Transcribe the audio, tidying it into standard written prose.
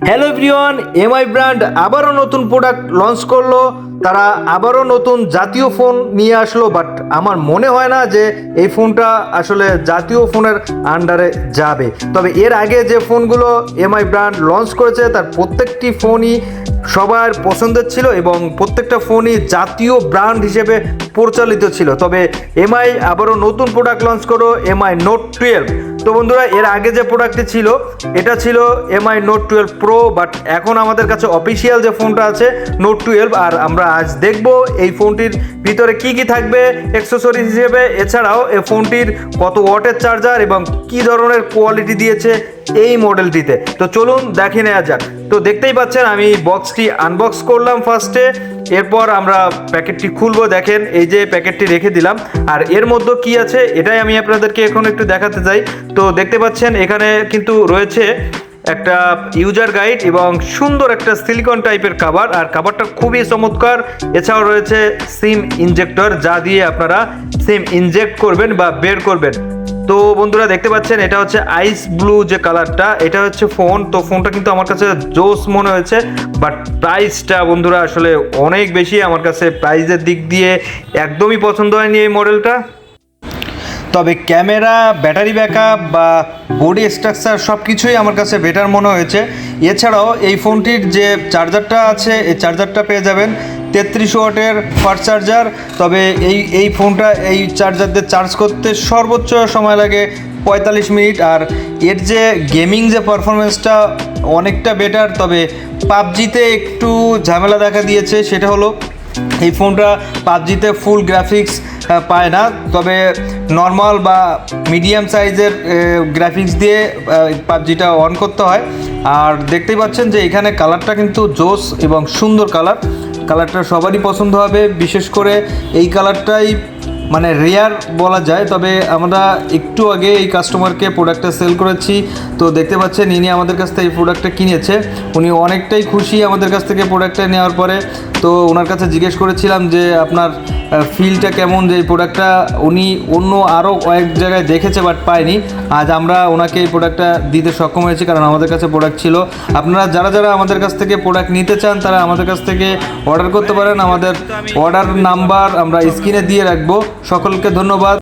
Hello everyone, MI brand আবারও নতুন product launch করলো। তারা আবারও নতুন জাতীয় ফোন নিয়ে আসলো, বাট আমার মনে হয় না যে এই ফোনটা আসলে জাতীয় ফোনের আন্ডারে যাবে। তবে এর আগে যে ফোনগুলো এমআই ব্র্যান্ড লঞ্চ করেছে তার প্রত্যেকটি ফোনই সবার পছন্দের ছিল এবং প্রত্যেকটা ফোনই জাতীয় ব্র্যান্ড হিসেবে পরিচালিত ছিল। তবে এমআই আবারও নতুন প্রোডাক্ট লঞ্চ করো, এমআই নোট 12। তো বন্ধুরা, এর আগে যে প্রোডাক্টটি ছিল এটা ছিল এমআই নোট 12 প্রো, বাট এখন আমাদের কাছে অফিসিয়াল যে ফোনটা আছে নোট 12। আর আমরা আজ দেখব এই ফোনটির ভিতরে কি কি থাকবে অ্যাক্সেসরিজ হিসেবে, এছাড়াও এই ফোনটির কত ওয়াটের চার্জার এবং কি ধরনের কোয়ালিটি দিয়েছে এই মডেলটিতে। তো চলুন দেখে নেওয়া যাক। তো দেখতেই পাচ্ছেন আমি বক্সটি আনবক্স করলাম ফার্স্টে, এরপর আমরা প্যাকেটটি খুলবো। দেখেন এই যে প্যাকেটটি রেখে দিলাম, আর এর মধ্যে কি আছে এটাই আমি আপনাদেরকে এখন একটু দেখাতে চাই। তো দেখতে পাচ্ছেন এখানে কিন্তু রয়েছে একটা ইউজার গাইড এবং সুন্দর একটা সিলিকন টাইপের কাভার, আর কাভারটা খুবই চমৎকার। এছাড়াও রয়েছে সিম ইনজেক্টর, যা দিয়ে আপনারা সিম ইনজেক্ট করবেন বা বের করবেন। তো বন্ধুরা দেখতে পাচ্ছেন এটা হচ্ছে আইস ব্লু যে কালারটা, এটা হচ্ছে ফোন। তো ফোনটা কিন্তু আমার কাছে জোস মনে হয়েছে, বাট প্রাইসটা বন্ধুরা আসলে অনেক বেশি। আমার কাছে প্রাইসের দিক দিয়ে একদমই পছন্দ হয়নি এই মডেলটা। তবে ক্যামেরা, ব্যাটারি ব্যাকআপ বা বডি স্ট্রাকচার সব কিছুই আমার কাছে বেটার মনে হয়েছে। এছাড়াও এই ফোনটির যে চার্জারটা আছে এই চার্জারটা পেয়ে যাবেন 33 ওয়াটের ফাস্ট চার্জার। তবে এই ফোনটা এই চার্জার দিয়ে চার্জ করতে সর্বোচ্চ সময় লাগে 45 মিনিট। আর এর যে গেমিং যে পারফরমেন্সটা অনেকটা বেটার। তবে পাবজিতে একটু ঝামেলা দেখা দিয়েছে, সেটা হলো এই ফোনটা পাবজিতে ফুল গ্রাফিক্স পায় না, তবে নর্মাল বা মিডিয়াম সাইজের গ্রাফিক্স দিয়ে পাবজিটা অন করতে হয়। আর দেখতেই পাচ্ছেন যে এখানে কালারটা কিন্তু জোস এবং সুন্দর কালারটা সবারই পছন্দ হবে। বিশেষ করে এই কালারটাই মানে রেয়ার বলা যায়। তবে আমরা একটু আগে এই কাস্টমারকে প্রোডাক্টটা সেল করেছি, তো দেখতে পাচ্ছেন ইনি আমাদের কাছ থেকে এই প্রোডাক্টটা কিনেছে। উনি অনেকটাই খুশি আমাদের কাছ থেকে প্রোডাক্টটা নেওয়ার পরে। তো ওনার কাছে জিজ্ঞেস করেছিলাম যে আপনার ফিলটা কেমন, যে এই প্রোডাক্টটা উনি অন্য আরও কয়েক জায়গায় দেখেছে বাট পায়নি। আজ আমরা ওনাকে এই প্রোডাক্টটা দিতে সক্ষম হয়েছি, কারণ আমাদের কাছে প্রোডাক্ট ছিল। আপনারা যারা আমাদের কাছ থেকে প্রোডাক্ট নিতে চান তারা আমাদের কাছ থেকে অর্ডার করতে পারেন। আমাদের অর্ডার নাম্বার আমরা স্ক্রিনে দিয়ে রাখবো। সকলকে ধন্যবাদ।